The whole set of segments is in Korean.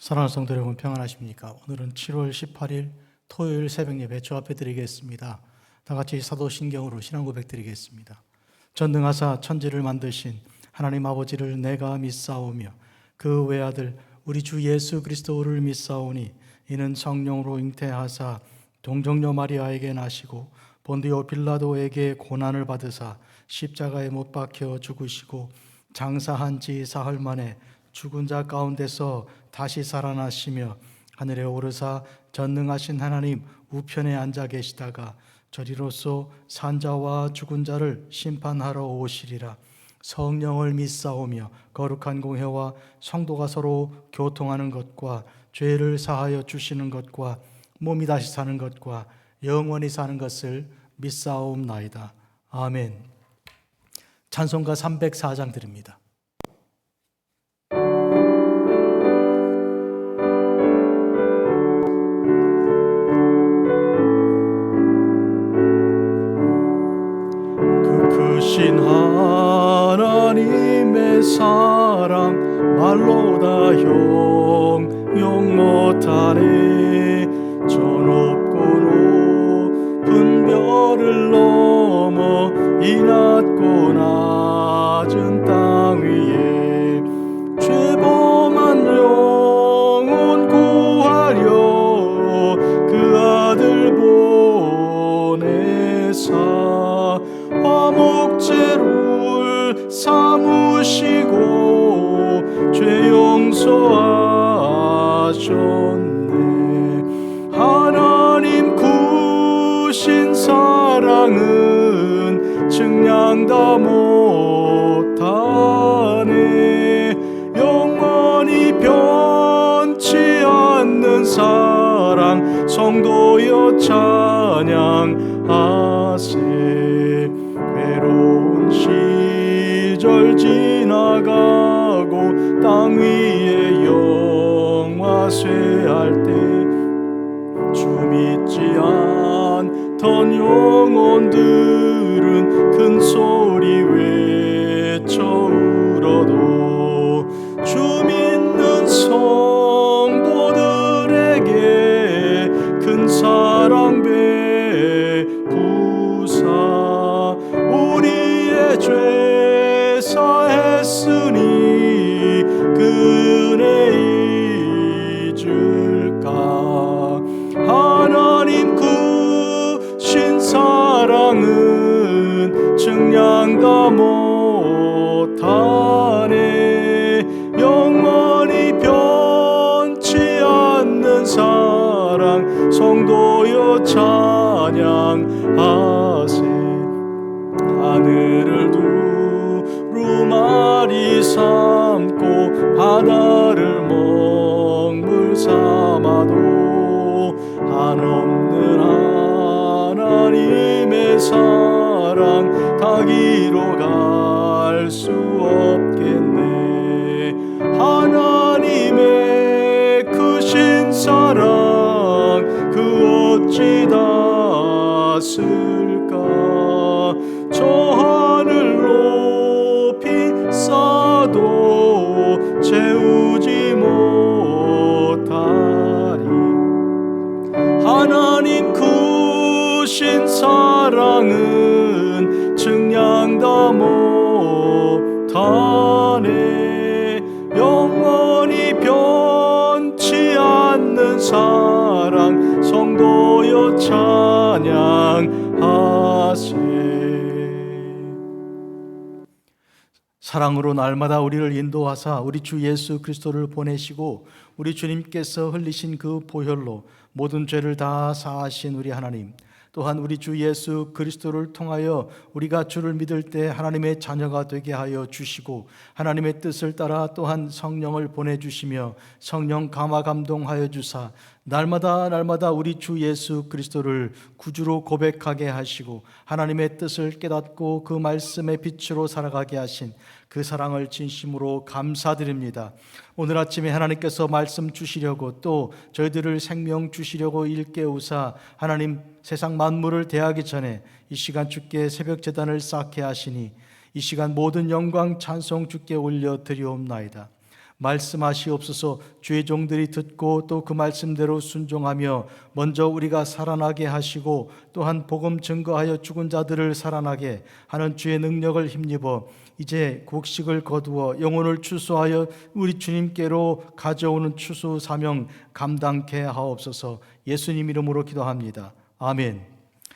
사랑하는 성도 여러분, 평안하십니까? 오늘은 7월 18일 토요일 새벽 예배 주 앞에 드리겠습니다. 다 같이 사도신경으로 신앙 고백 드리겠습니다. 전능하사 천지를 만드신 하나님 아버지를 내가 믿사오며 그 외아들 우리 주 예수 그리스도를 믿사오니 이는 성령으로 잉태하사 동정녀 마리아에게 나시고 본디오 빌라도에게 고난을 받으사 십자가에 못 박혀 죽으시고 장사한 지 사흘 만에 죽은 자 가운데서 다시 살아나시며 하늘에 오르사 전능하신 하나님 우편에 앉아 계시다가 저리로서 산자와 죽은 자를 심판하러 오시리라. 성령을 믿사오며 거룩한 공회와 성도가 서로 교통하는 것과 죄를 사하여 주시는 것과 몸이 다시 사는 것과 영원히 사는 것을 믿사옵나이다. 아멘. 찬송가 304장 드립니다. 크신 하나님의 사랑 말로 다 형용 못하네. 저 높고 높은 별을 넘어 이 낮고 낮은 땅 위에 죄범한 영혼 구하려 그 아들 보내사 화목제를 삼으시고 죄 용서하셨네. 하나님 크신 사랑은 측량 다 못하네. 영원히 변치 않는 사랑 성도여 찬양하세. 외로운 시절 지나가고 땅 위에 영화 쇠할 때 주 믿지 않던 영혼들은 큰 소리 외쳐 울어도 주 믿는 성도들에게 큰 사랑 베푸사 우리의 죄 사했으니 그 은혜 잊을까. 하나님 크신 사랑은 측량 다 못하네. 영원히 변치 않는 사랑 성도여 찬양하세. 하늘을 두루마리 삼고 바다를 먹물 삼아도 한없는 하나님의 사랑 가기로 갈 수 없겠네. 하나님의 크신 사랑 그 어찌 닿았을까. 저 하늘 높이 쌓아도 채우지 못하리. 하나님 크신 사랑은 측량 다 못하네. 영원히 변치 않는 사랑 성도여 찬양하세. 사랑으로 날마다 우리를 인도하사 우리 주 예수 그리스도를 보내시고 우리 주님께서 흘리신 그 보혈로 모든 죄를 다 사하신 우리 하나님, 또한 우리 주 예수 그리스도를 통하여 우리가 주를 믿을 때 하나님의 자녀가 되게 하여 주시고 하나님의 뜻을 따라 또한 성령을 보내주시며 성령 감화 감동하여 주사 날마다 우리 주 예수 그리스도를 구주로 고백하게 하시고 하나님의 뜻을 깨닫고 그 말씀의 빛으로 살아가게 하신 그 사랑을 진심으로 감사드립니다. 오늘 아침에 하나님께서 말씀 주시려고 또 저희들을 생명 주시려고 일깨우사 하나님 세상 만물을 대하기 전에 이 시간 주께 새벽 제단을 쌓게 하시니 이 시간 모든 영광 찬송 주께 올려 드리옵나이다. 말씀하시옵소서. 주의 종들이 듣고 또 그 말씀대로 순종하며 먼저 우리가 살아나게 하시고 또한 복음 증거하여 죽은 자들을 살아나게 하는 주의 능력을 힘입어 이제 곡식을 거두어 영혼을 추수하여 우리 주님께로 가져오는 추수 사명 감당케 하옵소서. 예수님 이름으로 기도합니다. 아멘.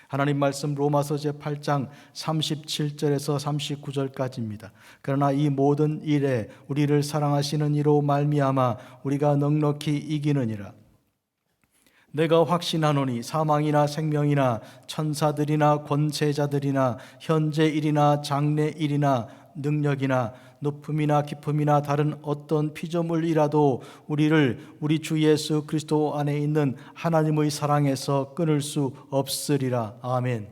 하나님 말씀 로마서 제8장 37절에서 39절까지입니다. 그러나 이 모든 일에 우리를 사랑하시는 이로 말미암아 우리가 넉넉히 이기느니라. 내가 확신하노니 사망이나 생명이나 천사들이나 권세자들이나 현재 일이나 장래 일이나 능력이나 높음이나 깊음이나 다른 어떤 피조물이라도 우리를 우리 주 예수 그리스도 안에 있는 하나님의 사랑에서 끊을 수 없으리라. 아멘.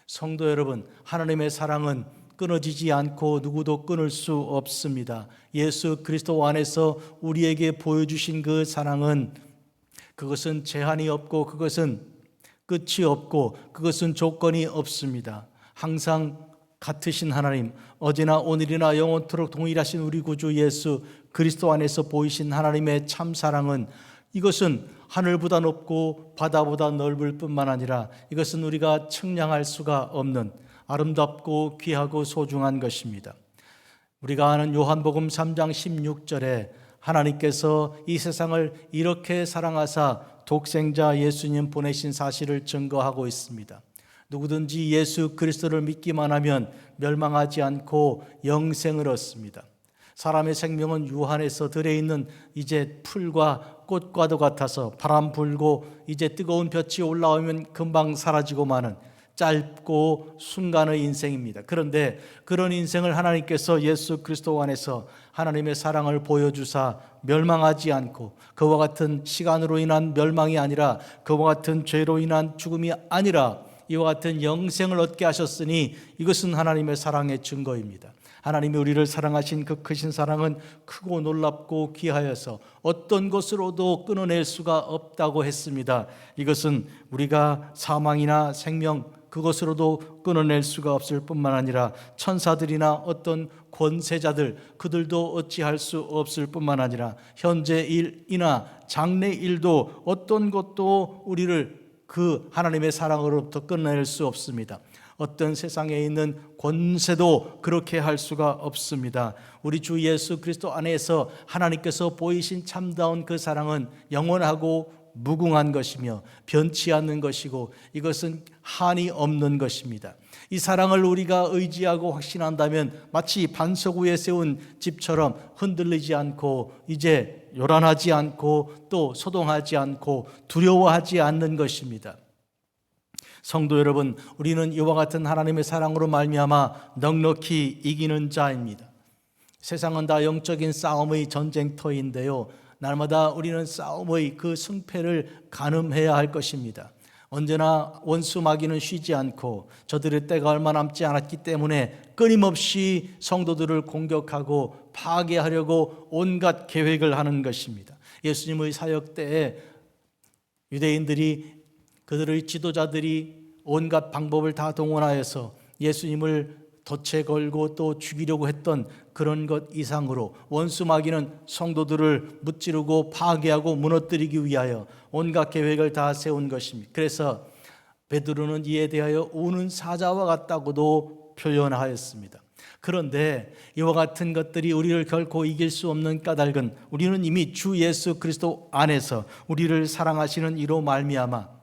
성도 여러분, 하나님의 사랑은 끊어지지 않고 누구도 끊을 수 없습니다. 예수 그리스도 안에서 우리에게 보여주신 그 사랑은, 그것은 제한이 없고 그것은 끝이 없고 그것은 조건이 없습니다. 항상 같으신 하나님, 어제나 오늘이나 영원토록 동일하신 우리 구주 예수 그리스도 안에서 보이신 하나님의 참 사랑은, 이것은 하늘보다 높고 바다보다 넓을 뿐만 아니라 이것은 우리가 측량할 수가 없는 아름답고 귀하고 소중한 것입니다. 우리가 아는 요한복음 3장 16절에 하나님께서 이 세상을 이렇게 사랑하사 독생자 예수님 보내신 사실을 증거하고 있습니다. 누구든지 예수 그리스도를 믿기만 하면 멸망하지 않고 영생을 얻습니다. 사람의 생명은 유한에서 들어있는 이제 풀과 꽃과도 같아서 바람 불고 이제 뜨거운 볕이 올라오면 금방 사라지고 마는 짧고 순간의 인생입니다. 그런데 그런 인생을 하나님께서 예수 그리스도 안에서 하나님의 사랑을 보여주사 멸망하지 않고, 그와 같은 시간으로 인한 멸망이 아니라 그와 같은 죄로 인한 죽음이 아니라 이와 같은 영생을 얻게 하셨으니 이것은 하나님의 사랑의 증거입니다. 하나님이 우리를 사랑하신 그 크신 사랑은 크고 놀랍고 귀하여서 어떤 것으로도 끊어낼 수가 없다고 했습니다. 이것은 우리가 사망이나 생명 그것으로도 끊어낼 수가 없을 뿐만 아니라 천사들이나 어떤 권세자들 그들도 어찌할 수 없을 뿐만 아니라 현재 일이나 장래 일도 어떤 것도 우리를 그 하나님의 사랑으로부터 끊어낼 수 없습니다. 어떤 세상에 있는 권세도 그렇게 할 수가 없습니다. 우리 주 예수 그리스도 안에서 하나님께서 보이신 참다운 그 사랑은 영원하고 무궁한 것이며 변치 않는 것이고 이것은 한이 없는 것입니다. 이 사랑을 우리가 의지하고 확신한다면 마치 반석 위에 세운 집처럼 흔들리지 않고 이제 요란하지 않고 또 소동하지 않고 두려워하지 않는 것입니다. 성도 여러분, 우리는 이와 같은 하나님의 사랑으로 말미암아 넉넉히 이기는 자입니다. 세상은 다 영적인 싸움의 전쟁터인데요, 날마다 우리는 싸움의 그 승패를 가늠해야 할 것입니다. 언제나 원수 마귀는 쉬지 않고 저들의 때가 얼마 남지 않았기 때문에 끊임없이 성도들을 공격하고 파괴하려고 온갖 계획을 하는 것입니다. 예수님의 사역 때에 유대인들이, 그들의 지도자들이 온갖 방법을 다 동원하여서 예수님을 덫에 걸고 또 죽이려고 했던 그런 것 이상으로 원수 마귀는 성도들을 무찌르고 파괴하고 무너뜨리기 위하여 온갖 계획을 다 세운 것입니다. 그래서 베드로는 이에 대하여 우는 사자와 같다고도 표현하였습니다. 그런데 이와 같은 것들이 우리를 결코 이길 수 없는 까닭은 우리는 이미 주 예수 그리스도 안에서 우리를 사랑하시는 이로 말미암아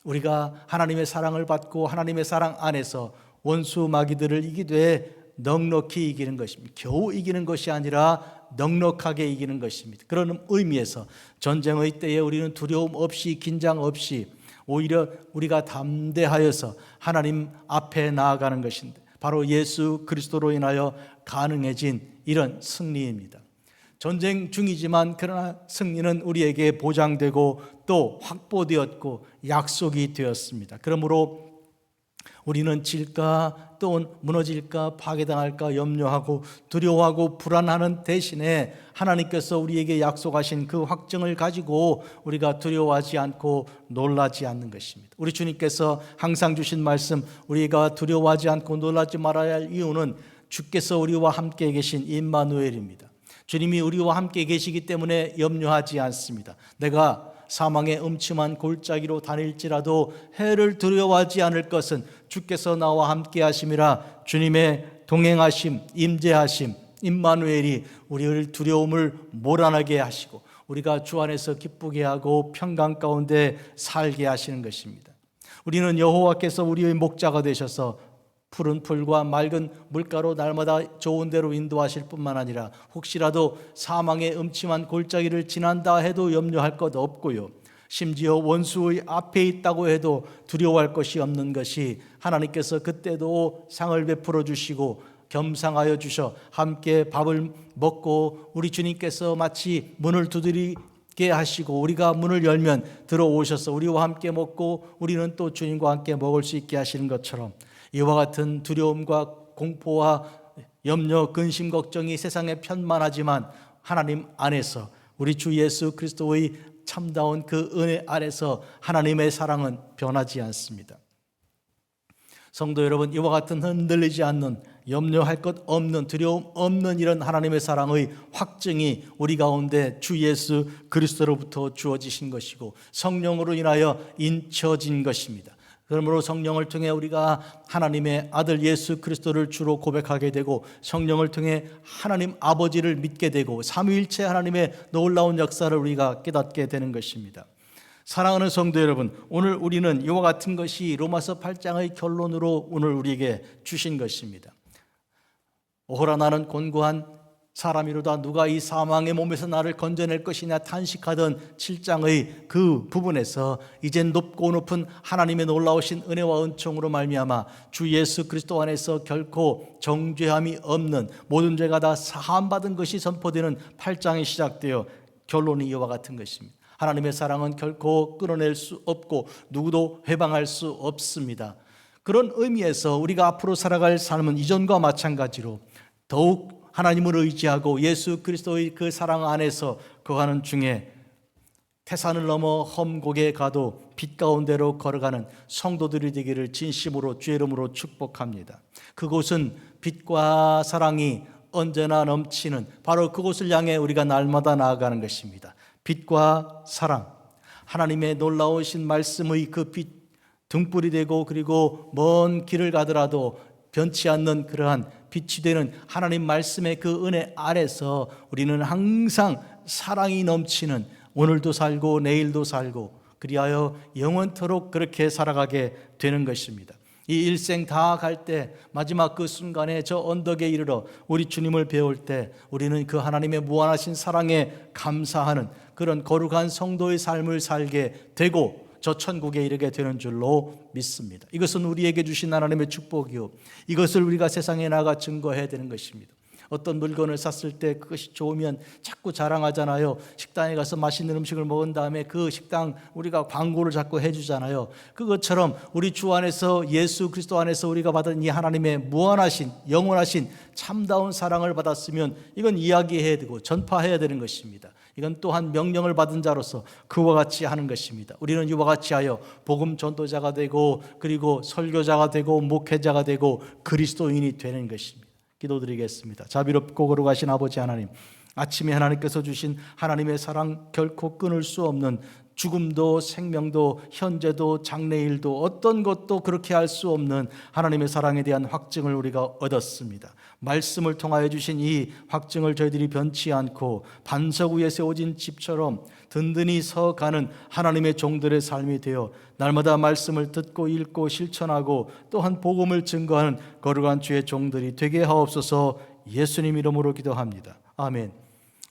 우리가 하나님의 사랑을 받고 하나님의 사랑 안에서 원수 마귀들을 이기되 넉넉히 이기는 것입니다. 겨우 이기는 것이 아니라 넉넉하게 이기는 것입니다. 그런 의미에서 전쟁의 때에 우리는 두려움 없이 긴장 없이 오히려 우리가 담대하여서 하나님 앞에 나아가는 것인데 바로 예수 그리스도로 인하여 가능해진 이런 승리입니다. 전쟁 중이지만 그러나 승리는 우리에게 보장되고 또 확보되었고 약속이 되었습니다. 그러므로 우리는 질까 또 무너질까 파괴당할까 염려하고 두려워하고 불안하는 대신에 하나님께서 우리에게 약속하신 그 확증을 가지고 우리가 두려워하지 않고 놀라지 않는 것입니다. 우리 주님께서 항상 주신 말씀, 우리가 두려워하지 않고 놀라지 말아야 할 이유는 주께서 우리와 함께 계신 임마누엘입니다. 주님이 우리와 함께 계시기 때문에 염려하지 않습니다. 내가 사망의 음침한 골짜기로 다닐지라도 해를 두려워하지 않을 것은 주께서 나와 함께 하심이라. 주님의 동행하심, 임재하심, 임마누엘이 우리를 두려움을 몰아나게 하시고 우리가 주 안에서 기쁘게 하고 평강 가운데 살게 하시는 것입니다. 우리는 여호와께서 우리의 목자가 되셔서 푸른 풀과 맑은 물가로 날마다 좋은 데로 인도하실 뿐만 아니라 혹시라도 사망의 음침한 골짜기를 지난다 해도 염려할 것 없고요, 심지어 원수의 앞에 있다고 해도 두려워할 것이 없는 것이 하나님께서 그때도 상을 베풀어 주시고 겸상하여 주셔 함께 밥을 먹고 우리 주님께서 마치 문을 두드리게 하시고 우리가 문을 열면 들어오셔서 우리와 함께 먹고 우리는 또 주님과 함께 먹을 수 있게 하시는 것처럼 이와 같은 두려움과 공포와 염려, 근심, 걱정이 세상에 편만하지만 하나님 안에서 우리 주 예수 그리스도의 참다운 그 은혜 아래서 하나님의 사랑은 변하지 않습니다. 성도 여러분, 이와 같은 흔들리지 않는, 염려할 것 없는, 두려움 없는 이런 하나님의 사랑의 확증이 우리 가운데 주 예수 그리스도로부터 주어지신 것이고 성령으로 인하여 인쳐진 것입니다. 그러므로 성령을 통해 우리가 하나님의 아들 예수 그리스도를 주로 고백하게 되고 성령을 통해 하나님 아버지를 믿게 되고 삼위일체 하나님의 놀라운 역사를 우리가 깨닫게 되는 것입니다. 사랑하는 성도 여러분, 오늘 우리는 이와 같은 것이 로마서 8장의 결론으로 오늘 우리에게 주신 것입니다. 오호라 나는 곤고한 사람이로다 누가 이 사망의 몸에서 나를 건져낼 것이냐 탄식하던 7장의 그 부분에서 이젠 높고 높은 하나님의 놀라우신 은혜와 은총으로 말미암아 주 예수 그리스도 안에서 결코 정죄함이 없는 모든 죄가 다 사함받은 것이 선포되는 8장이 시작되어 결론이 이와 같은 것입니다. 하나님의 사랑은 결코 끊어낼 수 없고 누구도 회방할 수 없습니다. 그런 의미에서 우리가 앞으로 살아갈 삶은 이전과 마찬가지로 더욱 하나님을 의지하고 예수 그리스도의 그 사랑 안에서 거하는 중에 태산을 넘어 험곡에 가도 빛 가운데로 걸어가는 성도들이 되기를 진심으로 주의 이름으로 축복합니다. 그곳은 빛과 사랑이 언제나 넘치는 바로 그곳을 향해 우리가 날마다 나아가는 것입니다. 빛과 사랑, 하나님의 놀라우신 말씀의 그 빛 등불이 되고 그리고 먼 길을 가더라도 변치 않는 그러한 빛이 되는 하나님 말씀의 그 은혜 아래서 우리는 항상 사랑이 넘치는 오늘도 살고 내일도 살고 그리하여 영원토록 그렇게 살아가게 되는 것입니다. 이 일생 다 갈 때 마지막 그 순간에 저 언덕에 이르러 우리 주님을 배울 때 우리는 그 하나님의 무한하신 사랑에 감사하는 그런 거룩한 성도의 삶을 살게 되고 저 천국에 이르게 되는 줄로 믿습니다. 이것은 우리에게 주신 하나님의 축복이요, 이것을 우리가 세상에 나가 증거해야 되는 것입니다. 어떤 물건을 샀을 때 그것이 좋으면 자꾸 자랑하잖아요. 식당에 가서 맛있는 음식을 먹은 다음에 그 식당 우리가 광고를 자꾸 해주잖아요. 그것처럼 우리 주 안에서 예수 그리스도 안에서 우리가 받은 이 하나님의 무한하신 영원하신 참다운 사랑을 받았으면 이건 이야기해야 되고 전파해야 되는 것입니다. 이건 또한 명령을 받은 자로서 그와 같이 하는 것입니다. 우리는 이와 같이 하여 복음 전도자가 되고 그리고 설교자가 되고 목회자가 되고 그리스도인이 되는 것입니다. 기도드리겠습니다. 자비롭고 거룩하신 아버지 하나님, 아침에 하나님께서 주신 하나님의 사랑 결코 끊을 수 없는 죽음도 생명도 현재도 장래일도 어떤 것도 그렇게 할 수 없는 하나님의 사랑에 대한 확증을 우리가 얻었습니다. 말씀을 통하여 주신 이 확증을 저희들이 변치 않고 반석 위에 세워진 집처럼 든든히 서가는 하나님의 종들의 삶이 되어 날마다 말씀을 듣고 읽고 실천하고 또한 복음을 증거하는 거룩한 주의 종들이 되게 하옵소서. 예수님 이름으로 기도합니다. 아멘.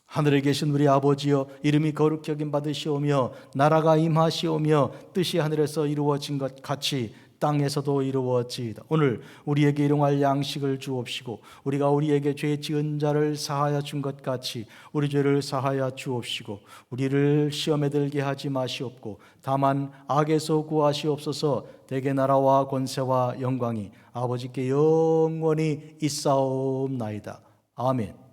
하늘에 계신 우리 아버지여, 이름이 거룩히 여김 받으시오며 나라가 임하시오며 뜻이 하늘에서 이루어진 것 같이 땅에서도 이루어지이다. 오늘 우리에게 일용할 양식을 주옵시고 우리가 우리에게 죄 지은 자를 사하여 준 것 같이 우리 죄를 사하여 주옵시고 우리를 시험에 들게 하지 마시옵고 다만 악에서 구하시옵소서. 대개 나라와 권세와 영광이 아버지께 영원히 있사옵나이다. 아멘.